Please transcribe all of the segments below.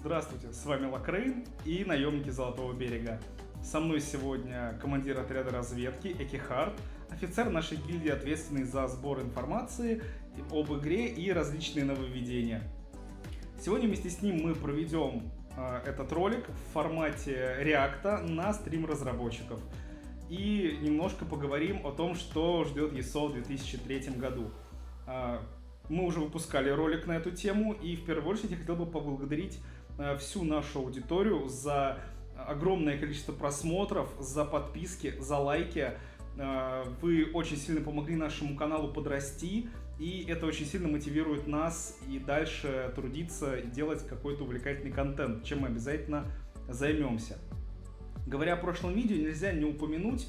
Здравствуйте, с вами Лакрейн и Наемники Золотого Берега. Со мной сегодня командир отряда разведки Экихард, офицер нашей гильдии, ответственный за сбор информации об игре и различные нововведения. Сегодня вместе с ним мы проведем этот ролик в формате Реакта на стрим разработчиков и немножко поговорим о том, что ждет ESO в 2003 году. Мы уже выпускали ролик на эту тему, и в первую очередь я хотел бы поблагодарить всю нашу аудиторию за огромное количество просмотров, за подписки, за лайки. Вы очень сильно помогли нашему каналу подрасти, и это очень сильно мотивирует нас и дальше трудиться и делать какой-то увлекательный контент, чем мы обязательно займемся. Говоря о прошлом видео, нельзя не упомянуть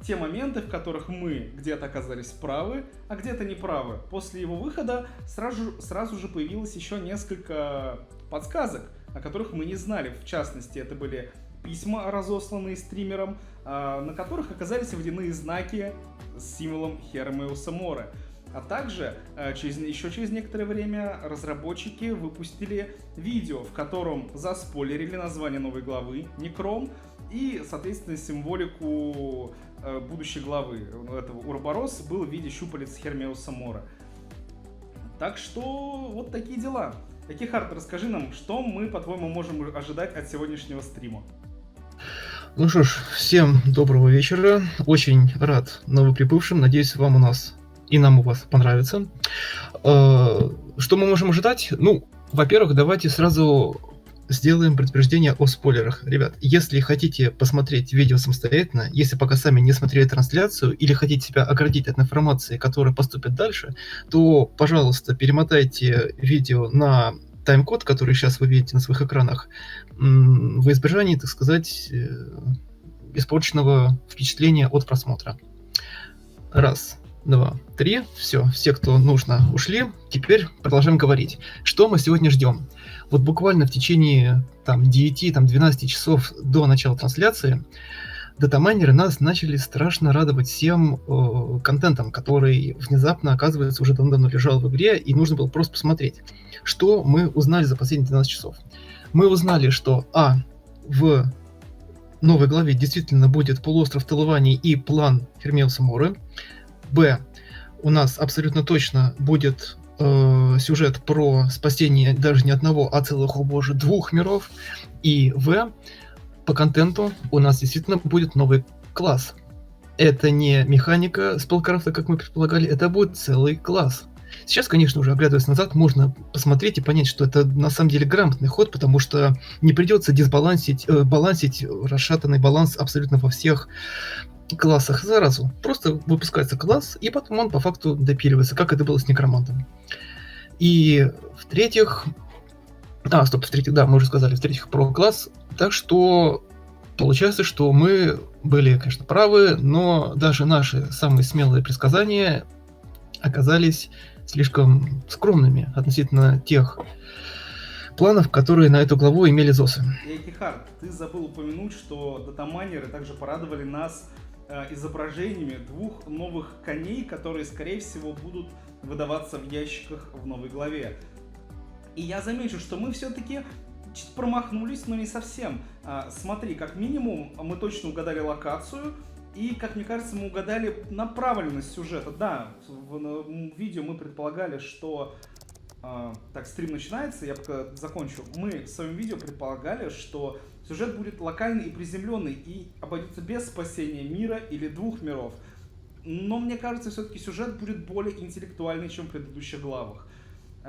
те моменты, в которых мы где-то оказались правы, а где-то неправы. После его выхода сразу же появилось еще несколько подсказок, о которых мы не знали. В частности, это были письма, разосланные стримером, на которых оказались водяные знаки с символом Хермеуса Море. А также еще через некоторое время разработчики выпустили видео, в котором заспойлерили название новой главы Necrom и, соответственно, символику будущей главы. Этого Уроборос был в виде щупалец Хермеуса Море. Так что вот такие дела. Экихард, расскажи нам, что мы, по-твоему, можем ожидать от сегодняшнего стрима? Ну что ж, всем доброго вечера. Очень рад новоприбывшим. Надеюсь, вам у нас и нам у вас понравится. Что мы можем ожидать? Ну, во-первых, давайте сразу сделаем предупреждение о спойлерах. Ребят, если хотите посмотреть видео самостоятельно, если пока сами не смотрели трансляцию или хотите себя оградить от информации, которая поступит дальше, то, пожалуйста, перемотайте видео на тайм-код, который сейчас вы видите на своих экранах, в избежании, так сказать, испорченного впечатления от просмотра. Раз, два, три. Все, кто нужно, ушли. Теперь продолжаем говорить. Что мы сегодня ждем? Вот буквально в течение 9-12 часов до начала трансляции датамайнеры нас начали страшно радовать всем контентом, который внезапно, оказывается, уже давно лежал в игре, и нужно было просто посмотреть, что мы узнали за последние 12 часов. Мы узнали, что в новой главе действительно будет полуостров Талований и план Хермеуса Море. У нас абсолютно точно будет сюжет про спасение даже не одного, а целых, о боже, 2 миров. И по контенту у нас действительно будет новый класс. Это не механика спелкрафта, как мы предполагали, это будет целый класс. Сейчас, конечно, уже оглядываясь назад, можно посмотреть и понять, что это на самом деле грамотный ход, потому что не придется балансить расшатанный баланс абсолютно во всех классах сразу. Просто выпускается класс, и потом он по факту допиливается, как это было с некромантом. И в-третьих, мы уже сказали, в-третьих, про класс. Так что получается, что мы были, конечно, правы, но даже наши самые смелые предсказания оказались слишком скромными относительно тех планов, которые на эту главу имели ЗОСы. Экихард, ты забыл упомянуть, что датамайнеры также порадовали нас изображениями 2 новых коней, которые, скорее всего, будут выдаваться в ящиках в новой главе. И я замечу, что мы все-таки чуть промахнулись, но не совсем. Смотри, как минимум мы точно угадали локацию, и, как мне кажется, мы угадали направленность сюжета. Да, в видео мы предполагали, что... Так, стрим начинается, я пока закончу. Мы в своем видео предполагали, что сюжет будет локальный и приземленный, и обойдется без спасения мира или 2 миров. Но мне кажется, все-таки сюжет будет более интеллектуальный, чем в предыдущих главах.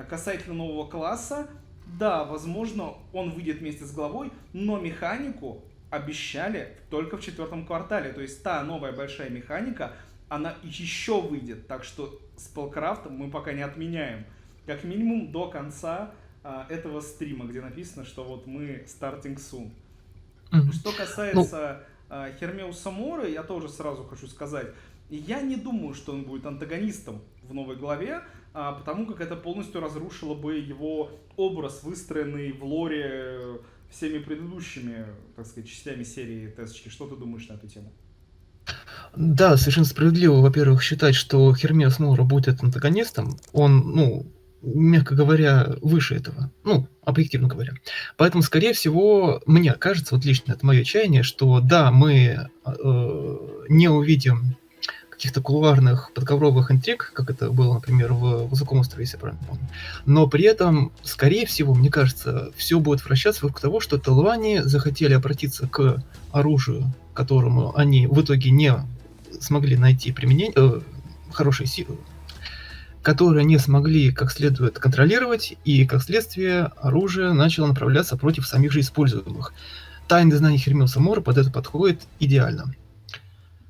Касательно нового класса, да, возможно, он выйдет вместе с главой, но механику обещали только в 4-м квартале. То есть та новая большая механика, она еще выйдет. Так что спелкрафт мы пока не отменяем. Как минимум до конца этого стрима, где написано, что вот мы starting soon. Что касается Хермеуса Море, я тоже сразу хочу сказать, я не думаю, что он будет антагонистом в новой главе, потому как это полностью разрушило бы его образ, выстроенный в лоре всеми предыдущими, так сказать, частями серии Тесочки. Что ты думаешь на эту тему? Да, совершенно справедливо, во-первых, считать, что Хермеус Море будет антагонистом. Он, мягко говоря, выше этого. Ну, объективно говоря. Поэтому, скорее всего, мне кажется, вот лично это мое чаяние, что да, мы не увидим каких-то кулуарных подковровых интриг, как это было, например, в «Высоком острове», если я правильно помню. Но при этом, скорее всего, мне кажется, все будет вращаться вокруг того, что талване захотели обратиться к оружию, которому они в итоге не смогли найти применение, хорошие силы, которые не смогли как следует контролировать, и, как следствие, оружие начало направляться против самих же используемых. Тайные знания Хермеса Мора под это подходит идеально.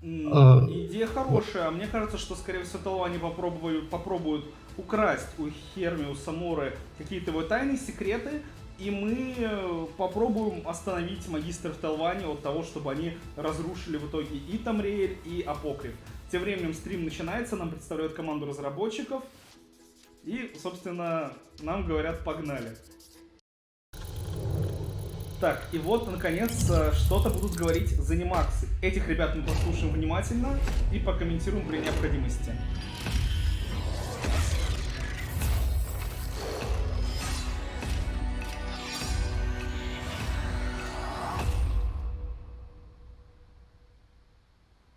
Идея хорошая. Мне кажется, что, скорее всего, талване попробуют украсть у Хермеуса Моры какие-то его тайные секреты, и мы попробуем остановить магистров Талвани от того, чтобы они разрушили в итоге и Тамриэль, и Апокриф. Тем временем стрим начинается, нам представляют команду разработчиков, и, собственно, нам говорят «погнали». Так, и вот, наконец, что-то будут говорить занимаксы. Этих ребят мы послушаем внимательно и прокомментируем при необходимости.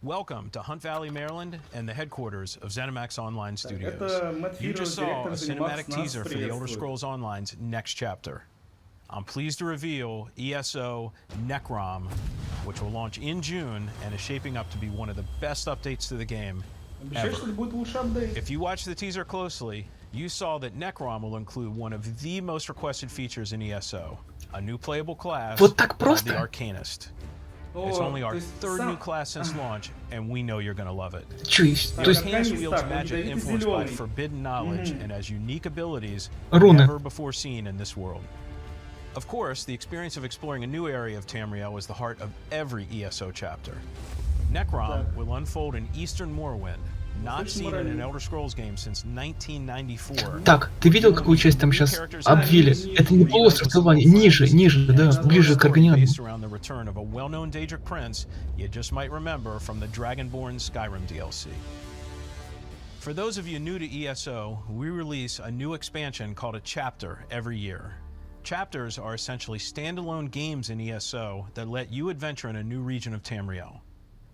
Welcome to Hunt Valley, Maryland, and the headquarters of ZeniMax Online Studios. You just saw a cinematic teaser for the Elder Scrolls Online's next chapter. I'm pleased to reveal ESO Necrom, which will launch in June and is shaping up to be one of the best updates to the game ever. If you watch the teaser closely, you saw that Necrom will include one of the most requested features in ESO, a new playable class called the Arkanist. It's only our third new class since launch, and we know you're going to love it. The Arcanist wields magic influenced by forbidden knowledge and has unique abilities never before seen in this world. Of course, the experience of exploring a new area of Tamriel is the heart of every ESO chapter. Necrom will unfold in Eastern Morrowind, not seen in an Elder Scrolls game since 1994. Так, ты видел, какую часть там сейчас обвили? Это не полуостров Талвани, ниже, да, ближе к Аргонианину. For those of you new to ESO, we release a new expansion called a chapter every year. Chapters are essentially standalone games in ESO that let you adventure in a new region of Tamriel.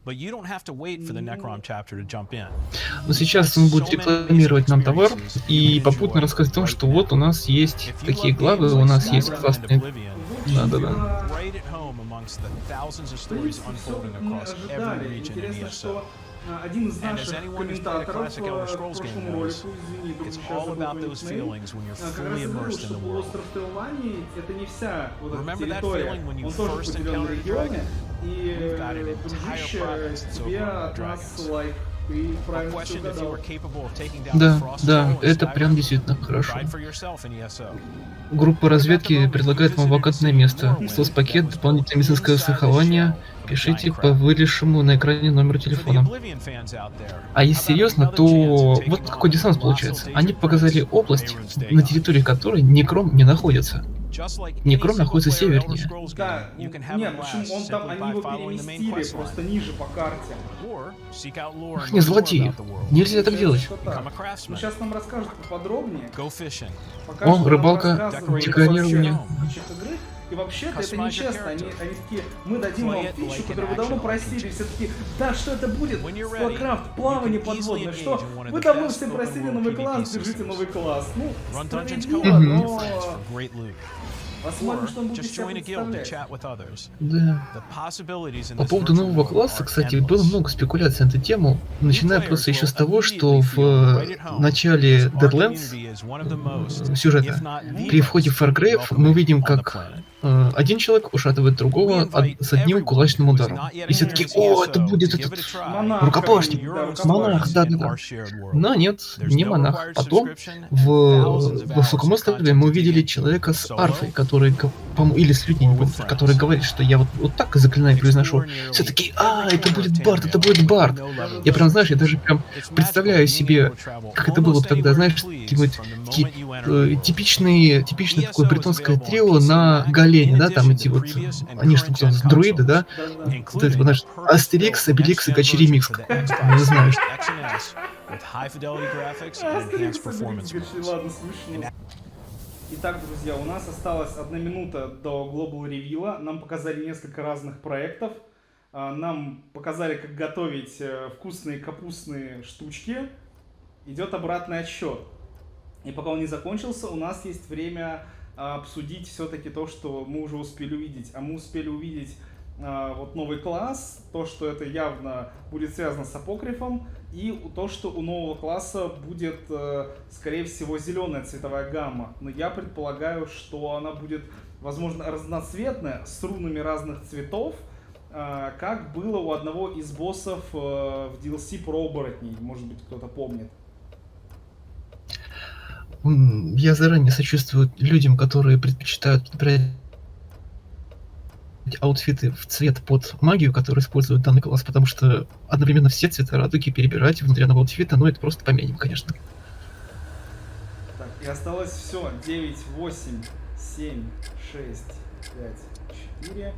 But you don't have to wait for the Necrom chapter to jump in. Но сейчас он будет рекламировать нам товар и попутно рассказать о том, что вот у нас есть такие главы, у нас есть классные... Да. Один из наших комментаторов к прошлому ролику, извини, друг, сейчас забыл его никнейм, как раз говорил, что полуостров Талвани — это не вся вот эта территория, он тоже поделен на регионы, и, дружище, тебе от нас лайк, ты правильно все угадал. Да, это прям действительно хорошо. Группа разведки предлагает вам вакантное место, соцпакет, дополнительное медицинское страхование. Пишите по вылезшему на экране номеру телефона. А если серьезно, то вот какой диссонанс получается. Они показали область, на территории которой Necrom не находится. Necrom находится севернее. Да, нет, почему он там, они его переместили просто ниже по карте. Ах, не злодеи, нельзя так делать. Ну сейчас нам расскажут поподробнее. О, рыбалка, декорирование. И вообще-то это нечестно, они такие, мы дадим вам фичу, которую вы давно просили, все таки, да, что это будет? Споркрафт, плавание подводное, что? Вы давно все просили новый класс, держите новый класс. Ну, справедливо, но... Посмотрим, что он будет себя представлять. Да. По поводу нового класса, кстати, было много спекуляций на эту тему, начиная просто еще с того, что в начале Deadlands сюжета, при входе в Fargrave, мы видим, как один человек ушатывает другого с одним кулачным ударом. И все таки, о, это будет этот рукопашник, монах, да. Но нет, не монах. Потом в Высоком острове мы увидели человека с арфой, который, по-моему, или с лютней, который говорит, что я вот так заклинание произношу. Все таки, это будет Бард. Я прям, знаешь, я даже прям представляю себе, как это было тогда, знаешь, типичное такое бретонское трио на Галене, да, там эти вот, они что, друиды, да, вот это, знаешь, Астерикс, Обеликс и Кочеремикс, не знаю, что. with high-fidelity graphics and enhanced performance modes. Ладно, смешно. Итак, друзья, у нас осталась 1 минута до Global Reveal. Нам показали несколько разных проектов. Нам показали, как готовить вкусные капустные штучки. Идет обратный отсчет. И пока он не закончился, у нас есть время обсудить все-таки то, что мы уже успели увидеть. А мы успели увидеть вот новый класс, то, что это явно будет связано с апокрифом, и то, что у нового класса будет, скорее всего, зеленая цветовая гамма. Но я предполагаю, что она будет, возможно, разноцветная, с рунами разных цветов, как было у одного из боссов в DLC про оборотней. Может быть, кто-то помнит. Я заранее сочувствую людям, которые предпочитают брать аутфиты в цвет под магию, которую использует данный класс, потому что одновременно все цвета радуги перебирать внутри одного аутфита, ну это просто поменим, конечно. Так, и осталось все. 9, 8, 7, 6, 5, 4.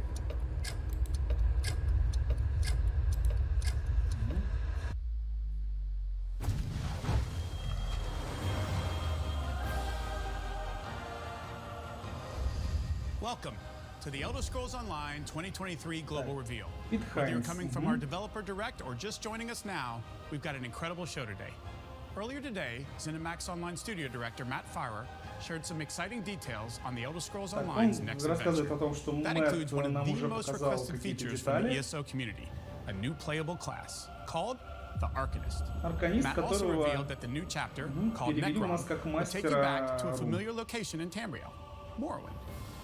Welcome to the Elder Scrolls Online 2023 Global Reveal. Whether you're coming from our developer direct or just joining us now, we've got an incredible show today. Earlier today, ZeniMax Online Studio Director Matt Farrer shared some exciting details on the Elder Scrolls Online's next adventure. That includes one of the most requested features from the ESO community, a new playable class called the Arkanist. Matt also revealed that the new chapter, called Necrom, will take you back to a familiar location in Tamriel, Morrowind.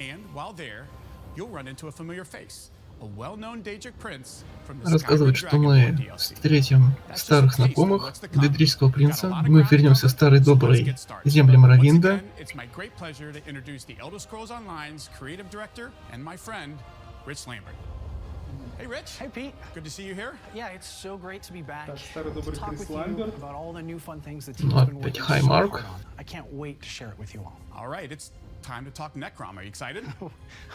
And while there, you'll run into a familiar face, a well-known Daedric prince from the Рассказывает, что мы встретим старых знакомых Дейдрического принца, мы вернемся в старые добрые земли Моровинда. It's my great pleasure to introduce the Elder Scrolls Online's creative director and my friend, Rich Lambert. Hey, Rich. Hey, Pete. Good to see you here. Yeah, it's so great to be back. Старый добрый Крис Ламберт. About all the new fun things the team's Ну been опять working high so mark. hard on. I can't wait to share it with you all. All right, it's time to talk Necrom. Are you excited?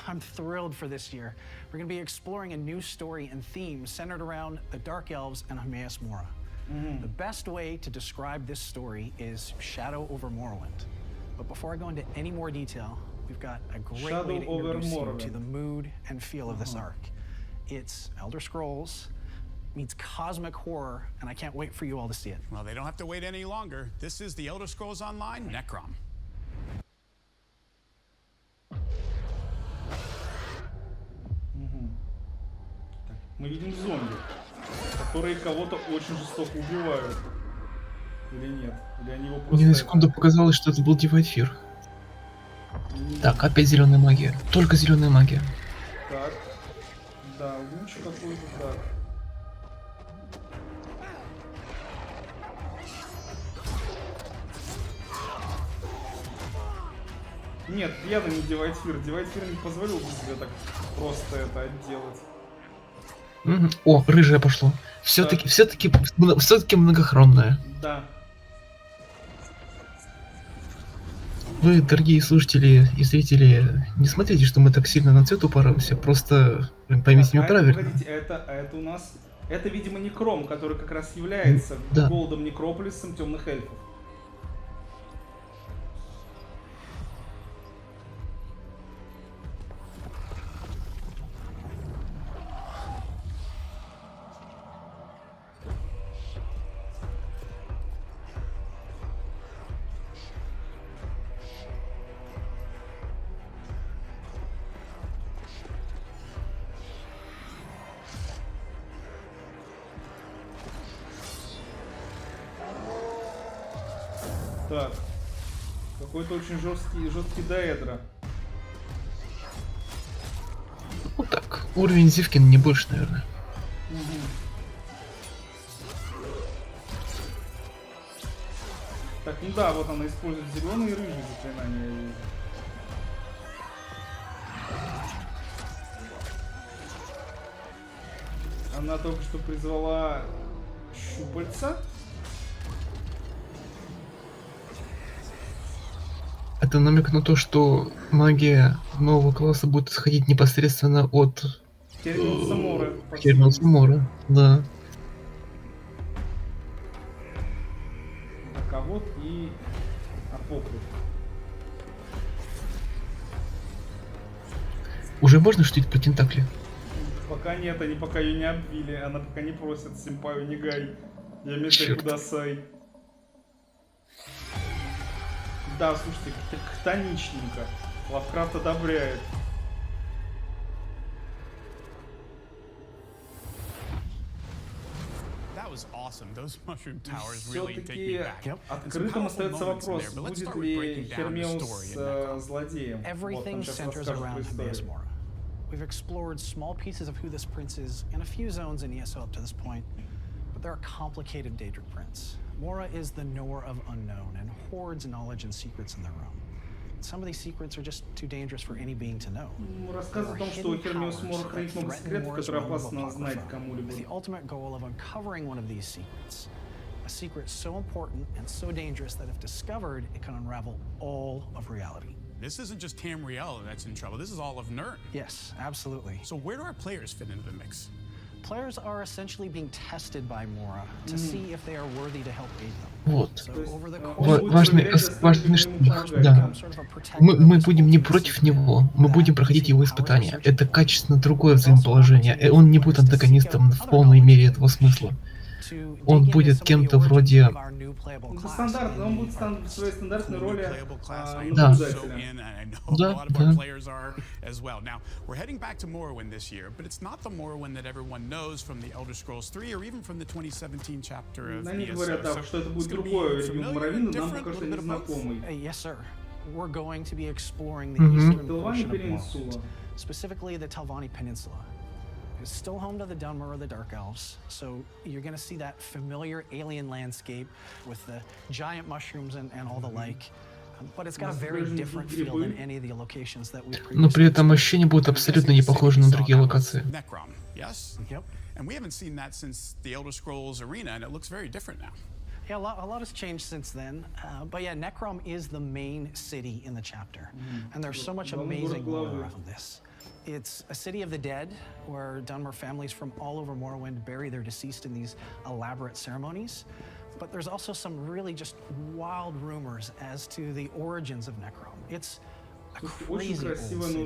I'm thrilled for this year. We're going to be exploring a new story and theme centered around the Dark Elves and Hermaeus Mora. The best way to describe this story is Shadow over Morrowind. But before I go into any more detail, we've got a great way to introduce you to the mood and feel of this arc. It's Elder Scrolls meets cosmic horror, and I can't wait for you all to see it. Well, they don't have to wait any longer. This is the Elder Scrolls Online Necrom. Мы видим зомби, которые кого-то очень жестоко убивают. Или нет? Или они его просто... Мне на секунду показалось, что это был Дивайфир. Так, опять зеленая магия. Только зеленая магия. Так. Да, луч какой-то, так. Нет, явно не Дивайфир. Дивайфир не позволил бы себе так просто это отделать. О, рыжая пошло. Все-таки многохромная. Да. Вы, дорогие слушатели и зрители, не смотрите, что мы так сильно на цвет упораемся, просто поймите меня правильно. Погодите, это у нас... Это, видимо, Necrom, который как раз является голодом Некрополисом темных эльфов. Так, какой-то очень жесткий доэдро. Вот так, уровень Зивкина не больше, наверное. Так, ну да, вот она использует зеленые и рыжие заклинания. Она только что призвала щупальца. Это намек на то, что магия нового класса будет исходить непосредственно от Кернуса Мора, да. покрыв. Уже можно шутить про тентакли? Пока нет, они пока ее не обвили, она пока не просит симпаю не гай. Я метаю кудасай. Да, слушайте, хтоничненько. Лавкрафт одобряет. Все-таки открытым остается вопрос, будет ли Хермеус злодеем. Вот, там сейчас расскажут про историю. We've explored small pieces of who this prince is in a few zones in ESO up to this point, but there are complicated Daedric prints. Mora is the knower of unknown and hoards knowledge and secrets in their realm. Some of these secrets are just too dangerous for any being to know. Рассказ о том, что Хермеус Мора хранит много секретов, которые опасно знать кому-либо. The ultimate goal of uncovering one of these secrets. A secret so important and so dangerous that if discovered, it can unravel all of reality. This isn't just Tamriel that's in trouble. This is all of Nirn. Yes, absolutely. So where do our players fit into the mix? Players are essentially being tested by Mora to see if they are worthy to help aid them. Вот. Важный, да. Мы будем не против него, мы будем проходить его испытания. Это качественно другое взаимоположение, и он не будет антагонистом в полной мере этого смысла. Он будет кем-то вроде... Стандартно, он будет в своей стандартной роли наблюдателя. Да, да. Now, we're heading back to Morrowind this year, but it's not the Morrowind that everyone knows from the Elder Scrolls 3 or even from the 2017 chapter of Они ESO. говорят, да, что это будет другой регион Моровинда, нам пока что незнакомый. Yes, sir. We're going to be exploring the eastern portion of Morrowind, specifically the Telvanni Peninsula. It's still home to the Dunmer or the Dark Elves, so you're going to see that familiar alien landscape with the giant mushrooms and all the like. But it's got a very different feel than any of the locations that we've previously. Но при этом ощущения будут абсолютно не похожи на другие локации. Necrom, yes? Yep. And we haven't seen that since the Elder Scrolls Arena, and it looks very different now. Yeah, a lot has changed since then. But yeah, Necrom is the main city in the chapter, and there's so much amazing lore around this. It's a city of the dead, where Dunmer families from all over Morrowind bury their deceased in these elaborate ceremonies. But there's also some really just wild rumors as to the origins of Necrom. It's a crazy old city,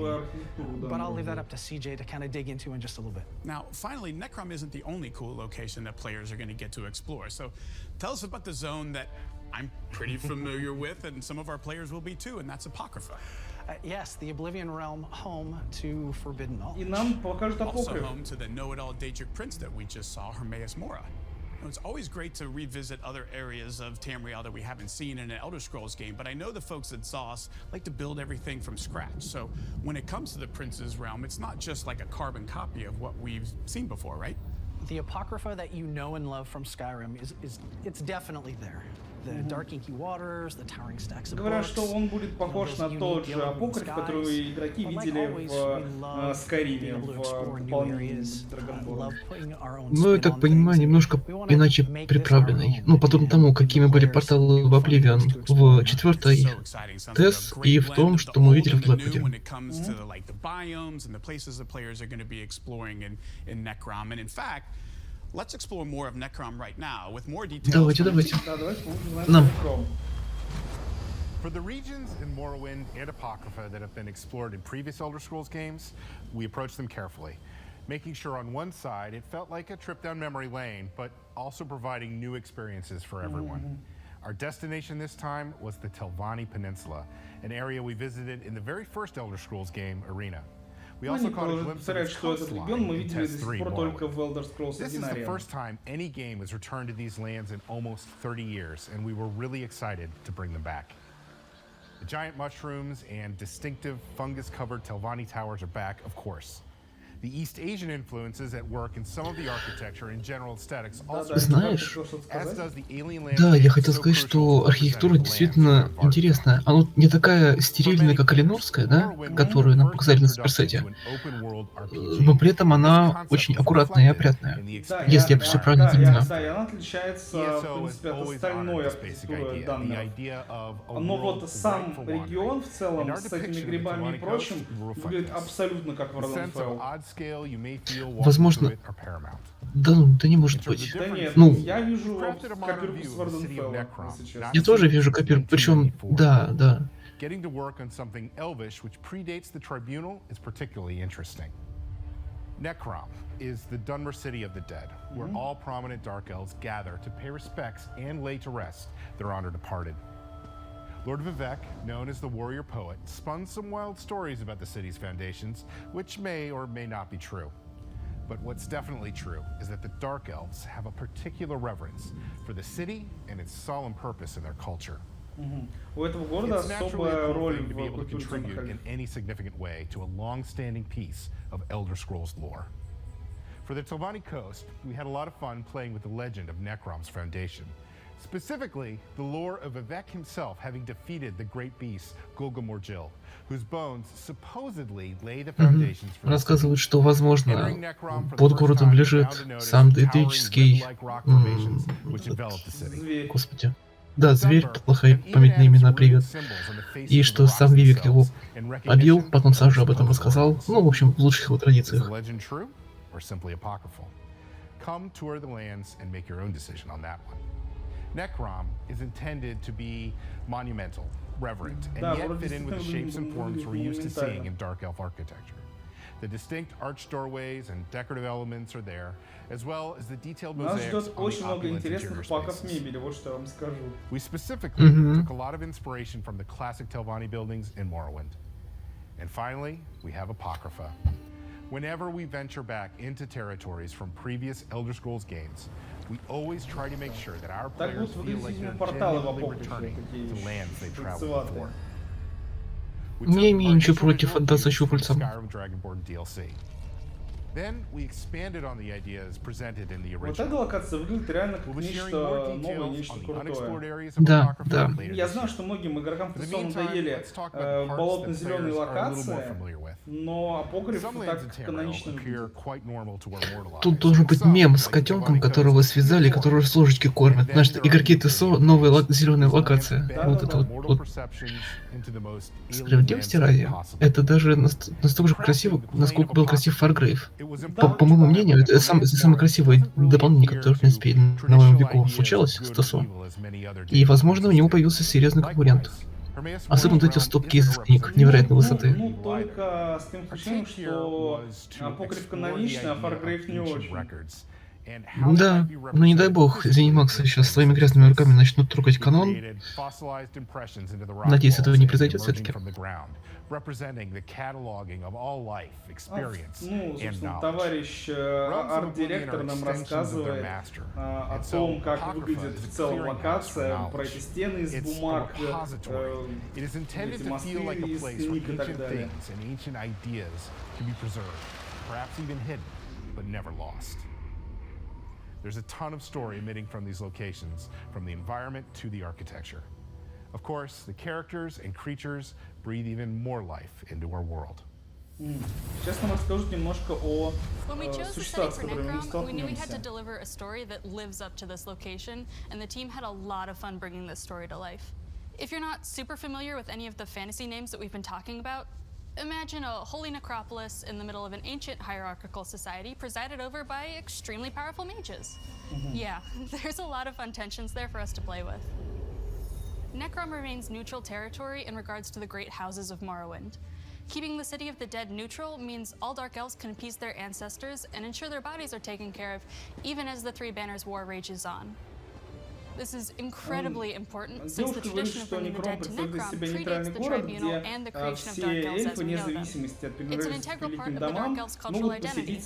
but I'll leave that up to CJ to kind of dig into in just a little bit. Now, finally, Necrom isn't the only cool location that players are going to get to explore. So tell us about the zone that I'm pretty familiar with, and some of our players will be too, and that's Apocrypha. Yes, the Oblivion Realm, home to Forbidden Knowledge. И нам покажут Also Апокриф. home to the know-it-all Daedric Prince that we just saw, Hermaeus Mora. It's always great to revisit other areas of Tamriel that we haven't seen in an Elder Scrolls game, but I know the folks at ZOS like to build everything from scratch. So when it comes to the Prince's realm, it's not just like a carbon copy of what we've seen before, right? The Apocrypha that you know and love from Skyrim it's definitely there. The dark inky waters, the towering stacks of Говорят, books, что он будет похож на тот же Апокриф, который игроки видели в Скайриме, в дополнении Драгонборна. Ну, я так понимаю, немножко иначе приправленный. Ну, подобно тому, какими были порталы в Обливион в 4-й ТЭС и в том, что мы видели в Блэквуде. Let's explore more of Necrom right now with more details. Давайте. Нам. For the regions in Morrowind and Apocrypha that have been explored in previous Elder Scrolls games, we approached them carefully, making sure on one side it felt like a trip down memory lane, but also providing new experiences for everyone. Our destination this time was the Telvanni Peninsula, an area we visited in the very first Elder Scrolls game, Arena. We also caught a glimpse of its coastline in Test 3 Morrowind. This is the first time any game has returned to these lands in almost 30 years, and we were really excited to bring them back. The giant mushrooms and distinctive fungus-covered Telvanni towers are back, of course. The East Asian influences at work in some of the architecture and general aesthetics also, Знаешь, as does the alien land. да, я хотел сказать, что архитектура действительно интересная. Она не такая стерильная, как Алинорская, да, которую нам показали на Суперсете. Но при этом она очень аккуратная и опрятная, если я все правильно понимаю. Да, и она отличается, в принципе, от остальной архитектуры данного. Но вот сам регион в целом с этими грибами и прочим выглядит абсолютно как в Роденфелл. возможно... Да не может быть. Да нет, Ну, я вижу копирку с Варденфелла, если честно. я тоже вижу копирку, причем, да. Getting to work on something elvish which predates the tribunal is particularly interesting. Necrom is the Dunmer city of the dead, where all prominent dark elves gather to pay respects and lay to rest their honored departed. Lord Vivek, known as the warrior poet, spun some wild stories about the city's foundations, which may or may not be true. But what's definitely true is that the dark elves have a particular reverence for the city and its solemn purpose in their culture. У этого города особая роль в to be able to культуре contribute темных in any significant way to a long-standing piece of Elder Scrolls lore. For the Telvanni coast, we had a lot of fun playing with the legend of Necrom's foundation. Specifically, the lore of Vivek himself having defeated the great beast Gulgamorgil, whose bones supposedly lay the foundations for the Рассказывают, что, возможно, под городом лежит сам эпический... Господи. Да, зверь, плохая память на имена, привет. И что сам Вивик его побил, потом сам же об этом рассказал. Ну, в общем, в лучших его традициях. Necrom is intended to be monumental, reverent, and yet fit in with the shapes and forms we're used to seeing in Dark Elf architecture. The distinct arched doorways and decorative elements are there, as well as the detailed mosaics on the opulent interior spaces. We specifically took a lot of inspiration from the classic Telvanni buildings in Morrowind. And finally, we have Apocrypha. Whenever we venture back into territories from previous Elder Scrolls games, we always try to make sure that our players feel like they're genuinely returning to lands they traveled before. Не имею ничего против отдаться щупальцам. Вот эта локация выглядит реально как нечто новое, нечто крутое. Да. Я знаю, что многим игрокам надоели болотно-зеленые локации, но апокриф так канонично выглядит. Тут должен быть мем с котенком, которого связали, которого с ложечки кормят. Значит, игроки ТСО, новая зеленая локация. Вот это вот. Справедливости ради, это даже настолько же красиво, насколько был красив Фаргрейв. По моему мнению, это самое красивое дополнение, которое, в принципе, на моем веку случалось с ТСО. И, возможно, у него появился серьезный конкурент. Особенно вот эти стопки-кейсы из книг невероятной высоты. Ну, только с тем исключением, что апокриф каноничный, а Фаргрейв не очень. Да, но не дай бог, Зенимаксы сейчас своими грязными руками начнут трогать канон. Надеюсь, этого не произойдет все-таки. Ну, собственно, товарищ арт-директор нам рассказывает о том, как выглядит в целом локация, про эти стены из бумаг, эти мосты из книг и так далее. There's a ton of story emitting from these locations, from the environment to the architecture. Of course, the characters and creatures breathe even more life into our world. Сейчас нам расскажут немножко о существах, с которыми мы столкнемся. We knew we had to deliver a story that lives up to this location, and the team had a lot of fun bringing this story to life. If you're not super familiar with any of the fantasy names that we've been talking about, imagine a holy necropolis in the middle of an ancient hierarchical society presided over by extremely powerful mages. Yeah, there's a lot of fun tensions there for us to play with. Necrom remains neutral territory in regards to the great houses of Morrowind. Keeping the city of the dead neutral means all Dark Elves can appease their ancestors and ensure their bodies are taken care of, even as the Three Banners War rages on. This is incredibly important since the tradition of bringing the dead to Necrom predates the tribunal and the creation of Dark Elves as we know them. It's an integral part of the Dark Elves' cultural identity.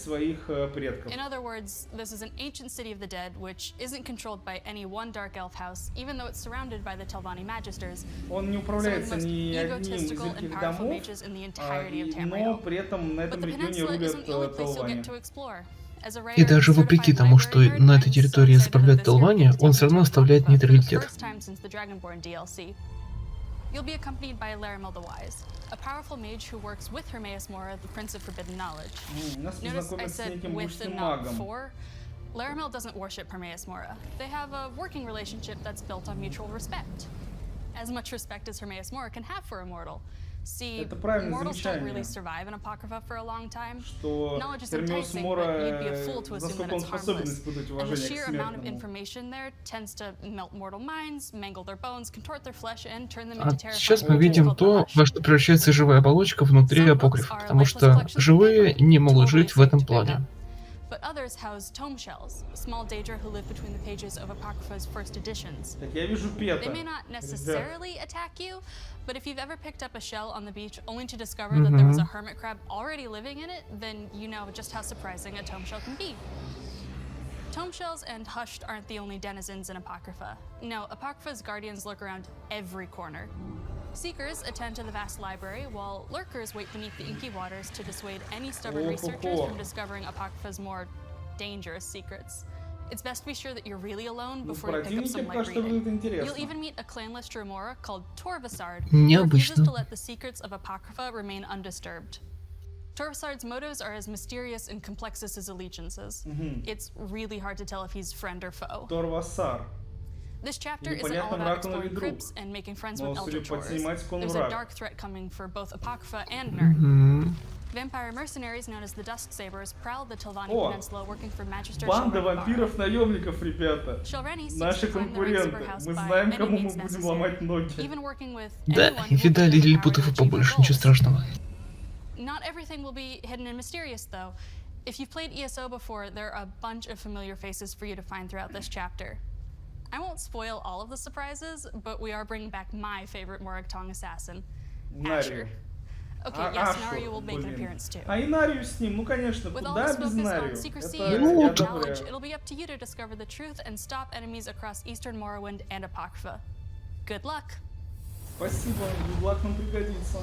In other words, this is an ancient city of the dead which isn't controlled by any one Dark Elf house, even though it's surrounded by the Telvanni Magisters, some of the most egotistical and powerful mages in the entirety of Tamriel. But the peninsula isn't the only place you'll get to explore. И даже вопреки тому, что на этой территории заправляет Телвания, он все равно оставляет нейтралитет. You'll be accompanied by Laramil the Wise, a powerful mage who works with Hermaeus Mora, the Prince of Forbidden Knowledge. Notice I said with and not for. Laramil doesn't worship Hermaeus Mora. They have a working relationship that's built on mutual respect. As much respect as Hermaeus Mora can have for a mortal. See, Это правильное mortals don't замечание, really survive in Apocrypha for a long time. что Knowledge is Гермиос enticing, Мора, but you'd be a fool to assume that насколько он it's способен harmless. испытывать And the уважение к sheer amount of смертному. information there tends to melt mortal minds, mangle their bones, contort their flesh, and turn them А into terrifying сейчас мы creatures видим called то, Vash. во что превращается живая оболочка внутри Some books апокрифа, are потому lifeless что collections of живые paper, не могут totally жить в safe этом to pick up. плане. But others house tome shells, small Daedra who live between the pages of Apocrypha's first editions. Так, я вижу Пета. They may not Ребят, necessarily attack you, but if you've ever picked up a shell on the beach only to discover that there was a hermit crab already living in it, then you know just how surprising a tome shell can be. Tome shells and hushed aren't the only denizens in Apocrypha. No, Apocrypha's guardians lurk around every corner. Seekers attend to the vast library, while lurkers wait beneath the inky waters to dissuade any stubborn researchers from discovering Apocrypha's more dangerous secrets. It's best to be sure that you're really alone before you pick up some light reading. You'll even meet a clanless Dremora called Torvasard, who refuses to let the secrets of Apocrypha remain undisturbed. Torvasard's motives are as mysterious and complex as his allegiances. It's really hard to tell if he's friend or foe. Торвасар. This chapter isn't all about exploring crypts and making friends with eldritch horrors. There's a dark threat coming for both Apocrypha and Nirn. Vampire mercenaries known as the Dusk Sabers prowl the Tilvani Peninsula working for Magister Банда вампиров-наемников, ребята. Наши конкуренты. Мы знаем, кому мы будем ломать ноги. Да, видали лилипутов и побольше, ничего страшного. Not everything will be hidden and mysterious, though. If you've played ESO before, there are a bunch of familiar faces for you to find throughout this chapter. I won't spoil all of the surprises, but we are bringing back my favorite Morag-Tong assassin, Asher. Okay, yes, Naryu will make an appearance too. А и Нарию с ним, ну конечно, With all куда this без focus Нарию? on secrecy Это and я knowledge, одобряю. it'll be up to you to discover the truth and stop enemies across Eastern Morrowind and Apocrypha. Good luck! Спасибо, Юблак нам пригодится.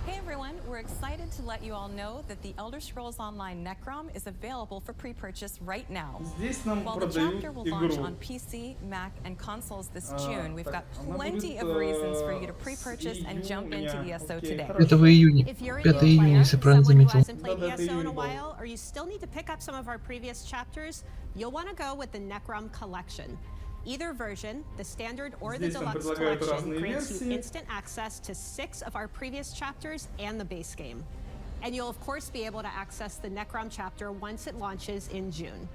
Hey everyone, we're excited to let you all know that the Elder Scrolls Online Necrom is available for pre-purchase right now. Здесь нам While the продают chapter will launch игру. on PC, Mac, and consoles this June, we've got plenty of reasons for you to pre-purchase and jump into ESO today. 5 июня. 5 июня, если правильно заметил. Hasn't played ESO in a while, or you still need to pick up some of our previous chapters, you'll want to go with the Necrom collection. Either version, the standard or the deluxe collection, grants you instant access to 6 of our previous chapters and the base game. And you'll of course be able to access the Necrom chapter once it launches in June.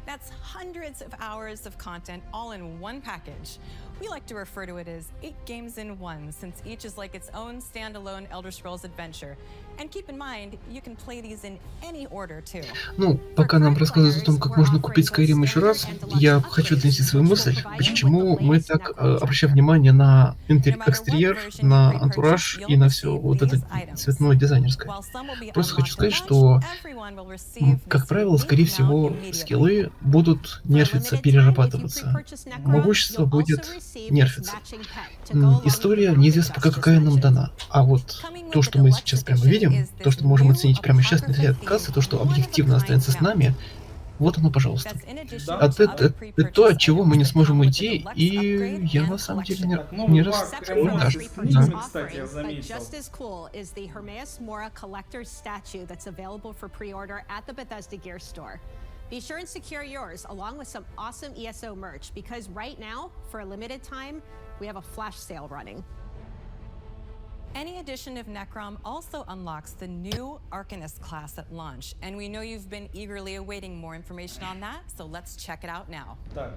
That's hundreds of hours of content all in one package. We like to refer to it as 8 games in 1, since each is like its own standalone Elder Scrolls adventure. And keep in mind, you can play these in any order too. Ну, пока нам рассказывают о том, как можно купить Skyrim еще раз, я хочу донести свою мысль, почему мы так обращаем внимание на экстерьер, на антураж и на все вот это цветное дизайнерское. Просто хочу сказать, что, как правило, скорее всего, скиллы будут нерфиться, перерабатываться. Могущество будет нерфиться. История неизвестно пока какая нам дана. А вот то, что мы сейчас прямо видим, то, что мы можем оценить прямо сейчас, не от кассы, то, что объективно останется с нами, вот оно, пожалуйста. Это то, от чего мы не сможем уйти, и я на самом деле не расстроен даже. Кстати, я заметил. Just as cool is the Hermaeus Mora collector's statue that's available for pre-order at the Bethesda Gear Store. Be sure and secure yours along with some awesome ESO merch, because right now, for a limited time, we have a flash sale running. Any edition of Necrom also unlocks the new Arcanist class at launch, and we know you've been eagerly awaiting more information on that, so let's check it out now. Так.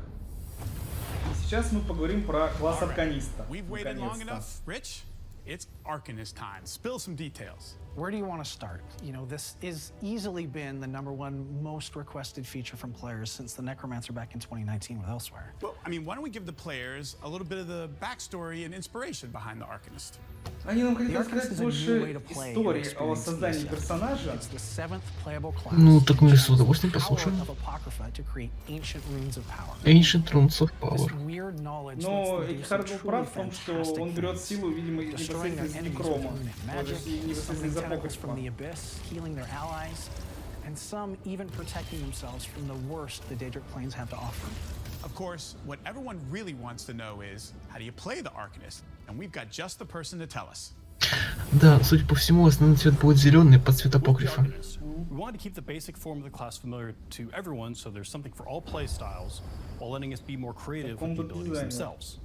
Сейчас мы поговорим про класс Арканиста. We've waited long enough, Rich. It's Arcanist time. Spill some details. Where do you want to start? You know, this has easily been the #1 most requested feature from players since the Necromancer back in 2019 with Elsewhere. Well, I mean, why don't we give the players a little bit of the backstory and inspiration behind the Arcanist? Они нам хотят рассказать больше истории о создании персонажа. Ну, так мы с удовольствием послушаем. Ancient Runes of Power. Но Экихард был прав в том, что он берет силу, видимо, непосредственно из Некрома. Непосредственно из Апокрифа. And some even protecting themselves from the worst the Daedric Plains have to offer. Of course, what everyone really wants to know is, how do you play the Arcanist? And we've got just the person to tell us. Да, судя по всему, основной цвет будет зеленый под цвет Апокрифа. We wanted to keep the basic form of the class familiar to everyone, so there's something for all play styles, while letting us be more creative with the abilities themselves.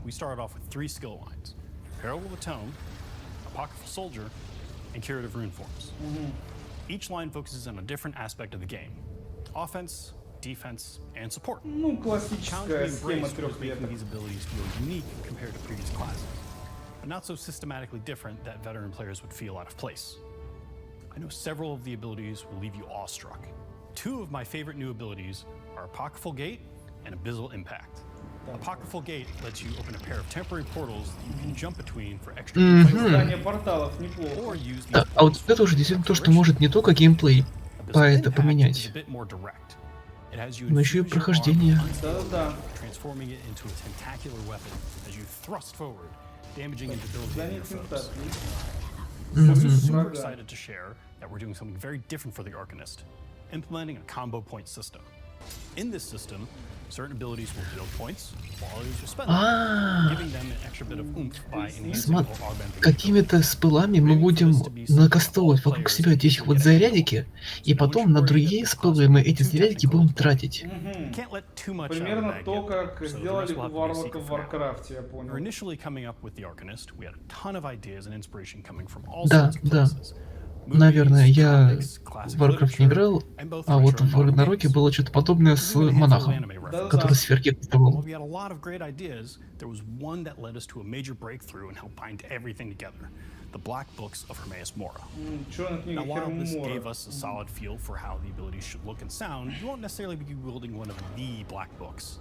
We started off with 3 skill lines: Herald of the Tome, Apocryphal Soldier, and Curative Rune Forms. Each line focuses on a different aspect of the game: offense, defense, and support. Ну, The challenge классическая we схема embraced was making трехлеток. these abilities feel unique compared to previous classes, but not so systematically different that veteran players would feel out of place. I know several of the abilities will leave you awestruck. Two of my favorite new abilities are Apocryphal Gate and Abyssal Impact. Apocryphal Gate lets you open a pair of temporary portals that you can jump between for extra Создание порталов неплохо. or use Да, а вот это уже действительно то, что может не только геймплей это поменять, но еще и прохождение. Да-да-да. transforming it into a tentacular weapon as you thrust forward, damaging and debilitating your foes. I'm also super excited to share that we're doing something very different for the Arcanist, implementing a combo point system. In this system, certain abilities will build points, while others will spend them, giving them an extra bit of oomph by enhancing or augmenting. Какими-то спылами мы будем накастовывать вокруг себя вот этих вот зарядики, и потом на другие спылы мы эти зарядики будем тратить. Примерно то, как сделали у варваров в Варкрафте, я понял. Да, да. Наверное, я в Warcraft не играл, а вот в Рагнароке было что-то подобное с монахом, который сферки кастовал. The Black Books of Hermaeus Mora. Черная книга Now, while this Хермора. gave us a solid feel for how the abilities should look and sound, you won't necessarily be wielding one of the Black Books.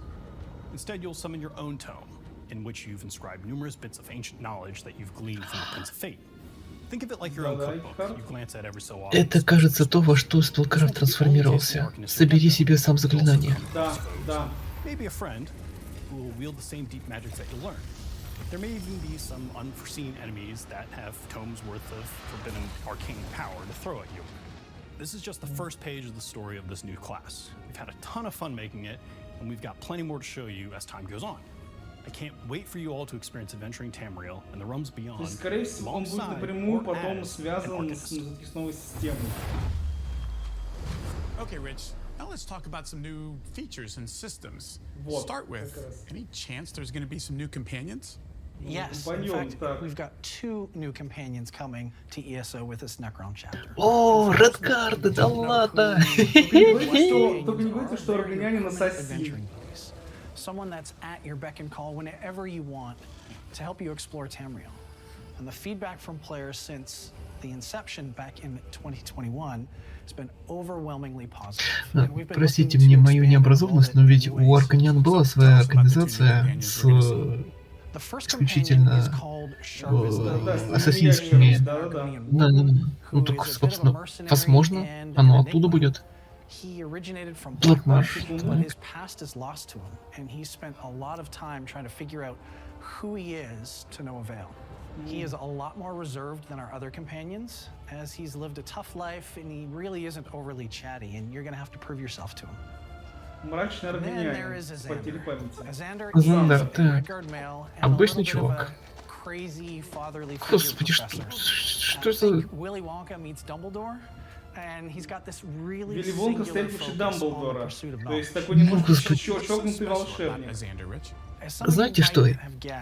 Instead, you'll summon your own tome, in which you've inscribed numerous bits of ancient knowledge that you've gleaned from the Prince of Fate. Think of it like your own cookbook. You glance at every so often. Это, кажется, то, во что Спелкрафт трансформировался. Собери себе сам заклинание. Да, да. Maybe a friend who will wield the same deep magics that you learn. There may even be some unforeseen enemies that have tomes worth of forbidden arcane power to throw at you. This is just the first page of the story of this new class. We've had a ton of fun making it, and we've got plenty more to show you as time goes on. I can't wait for you all to experience adventuring Tamriel and the realms beyond. То есть, скорее всего, он будет напрямую потом связан с новой системой. Okay, Rich. Now let's talk about some new features and systems. Вот, Start with, any chance there's going to be some new companions? Yes, in fact, we've got 2 new companions coming to ESO with this Necrom chapter. О, редгард, да ладно! Только не говорите, что аргонианин ассасин. Someone that's at your beck and call whenever you want to help you explore Tamriel. And the feedback from players since the inception back in 2021 has been overwhelmingly positive. Простите мне мою необразованность, но ведь у Арканиан была своя организация с исключительно ассасинскими... Да. Ну так, собственно, возможно, оно оттуда будет. He originated from Black Marsh, but his past is lost to him, and he spent a lot of time trying to figure out who he is to no avail. He is a lot more reserved than our other companions, as he's lived a tough life, and he really isn't overly chatty, and you're going to have to prove yourself to him. Мрачный аргонианин с потерей памяти. Зандер, так. Обычный чувак. Господи, что это? Вилли Вонка, встретивший Дамблдора. То есть такой немножко чокнутый волшебник. Знаете что?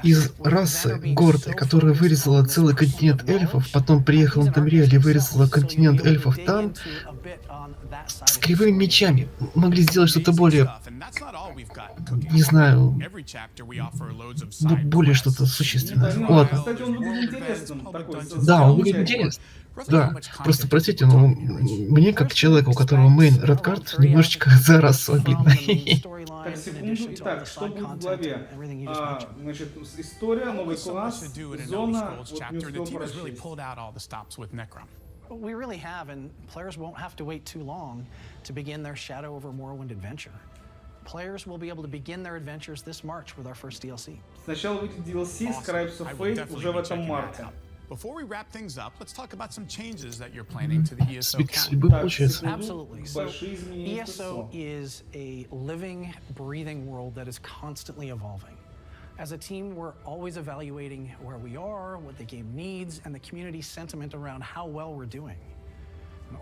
Из расы гордой, которая вырезала целый континент эльфов, потом приехала на Тамриэль и вырезала континент эльфов там, с кривыми мечами. Могли сделать что-то более... Не знаю... Более что-то существенное. Ладно. Кстати, он выглядит интересным. Да, он выглядит интересным. Да, просто простите, но мне, как человеку, у которого мейн редгард, немножечко за расу обидно. Так, секунду. Итак, что будет в главе? Значит, история, новый класс, зона, вот не успел прочесть. We really have, and players won't have to wait too long to begin their Shadow over Morrowind adventure. Players will be able to begin their adventures this March with our first DLC. Сначала выйдет DLC Scribes of Fate уже в этом марте. Before we wrap things up, let's talk about some changes that you're planning to the ESO calendar. Absolutely. So ESO is a living, breathing world that is constantly evolving. As a team, we're always evaluating where we are, what the game needs, and the community sentiment around how well we're doing.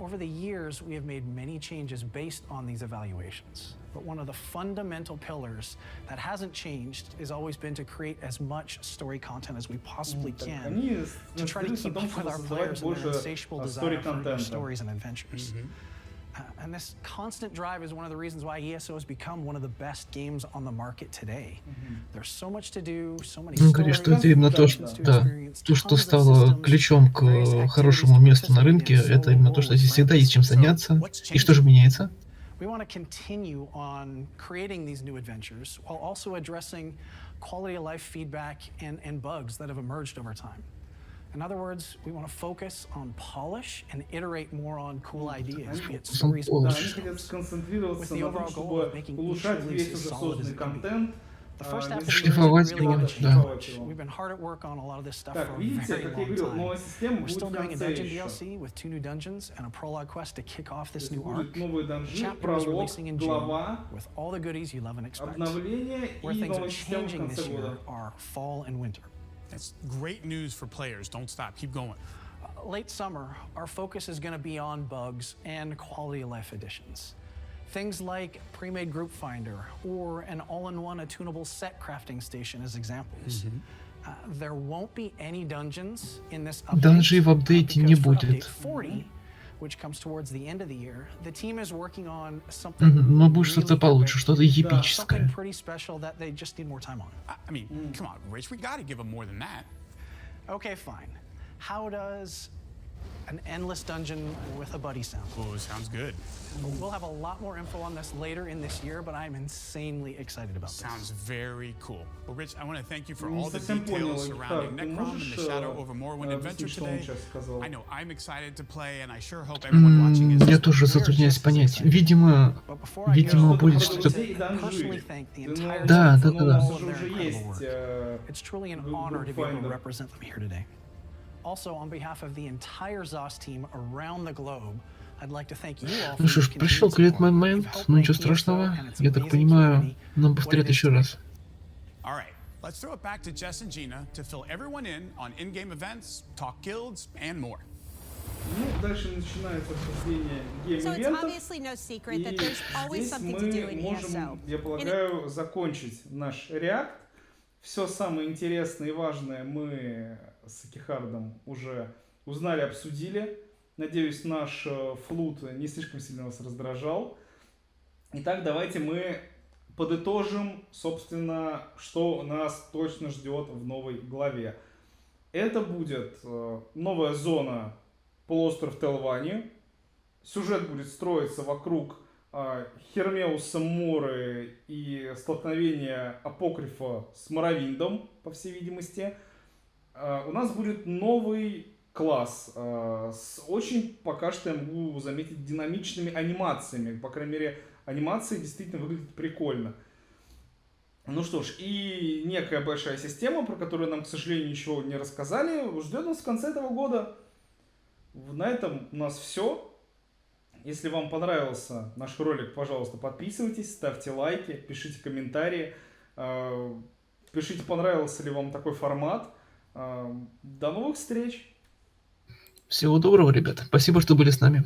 Over the years, we have made many changes based on these evaluations. But one of the fundamental pillars that hasn't changed has always been to create as much story content as we possibly can to try to keep up with our players and their insatiable desire for new stories and adventures. And this constant drive is one of the reasons why ESO has become one of the best games on the market today. There's so much to do, so many Ну, конечно, это именно то, что стало ключом к хорошему месту на рынке, это именно то, что здесь всегда есть чем заняться. И что же меняется? We want to continue on creating these new adventures while also addressing quality of life feedback and bugs that have emerged over time. In other words, we want to focus on polish and iterate more on cool ideas, be it stories or with the overall goal of making each release as solid as it can be. The first half of the year has really been a challenge. We've been hard at work on a lot of this stuff for a very long time. We're still doing a dungeon DLC with 2 new dungeons and a prologue quest to kick off this new arc. Chapter is releasing in June with all the goodies you love and expect. Where things are changing this year are fall and winter. That's great news for players. Don't stop. Keep going. Late summer, our focus is going to be on bugs and quality of life additions. Things like pre-made group finder or an all-in-one attunable set crafting station as examples. There won't be any dungeons in this update. Данжей в апдейте не будет. 40, which comes towards the end of the year, the team is working on something Но будет что-то получше, что-то эпическое. something pretty special that they just need more time on. I mean, come on, Rich, we got to give them more than that. Okay, fine. How does an endless dungeon with a buddy sound? Oh, sounds good. We'll have a lot more info on this later in this year, but I'm insanely excited about this. Sounds very cool. Well, Rich, I want to thank you for all the details surrounding Necrom and the Shadow over Morrowind adventure today. I know I'm excited to play, and I sure hope everyone watching is. Я тоже затрудняюсь понять. Видимо, будет что-то. Да. It's truly an honor to be able to represent them here today. Also, on behalf of the entire ZOS team around the globe, I'd like to thank you all. Ну что ж, пришел клиент момент, но ничего страшного. Я так понимаю, нам повторят еще раз. All right, let's throw it back to Jess and Gina to fill everyone in on in-game events, talk guilds, and more. Ну, дальше начинается обсуждение гейм-ивентов. И здесь мы можем, я полагаю, закончить наш Реакт. Все самое интересное и важное мы с Экихардом уже узнали, обсудили. Надеюсь, наш флут не слишком сильно вас раздражал. Итак, давайте мы подытожим, собственно, что нас точно ждет в новой главе. Это будет новая зона полуостров Телвани. Сюжет будет строиться вокруг Хермеуса Моры и столкновения Апокрифа с Моровиндом, по всей видимости. У нас будет новый класс с очень, пока что я могу заметить, динамичными анимациями. По крайней мере, анимации действительно выглядят прикольно. Ну что ж, и некая большая система, про которую нам, к сожалению, ничего не рассказали, ждет нас в конце этого года. На этом у нас все. Если вам понравился наш ролик, пожалуйста, подписывайтесь, ставьте лайки, пишите комментарии. Пишите, понравился ли вам такой формат. До новых встреч! Всего доброго, ребята. Спасибо, что были с нами.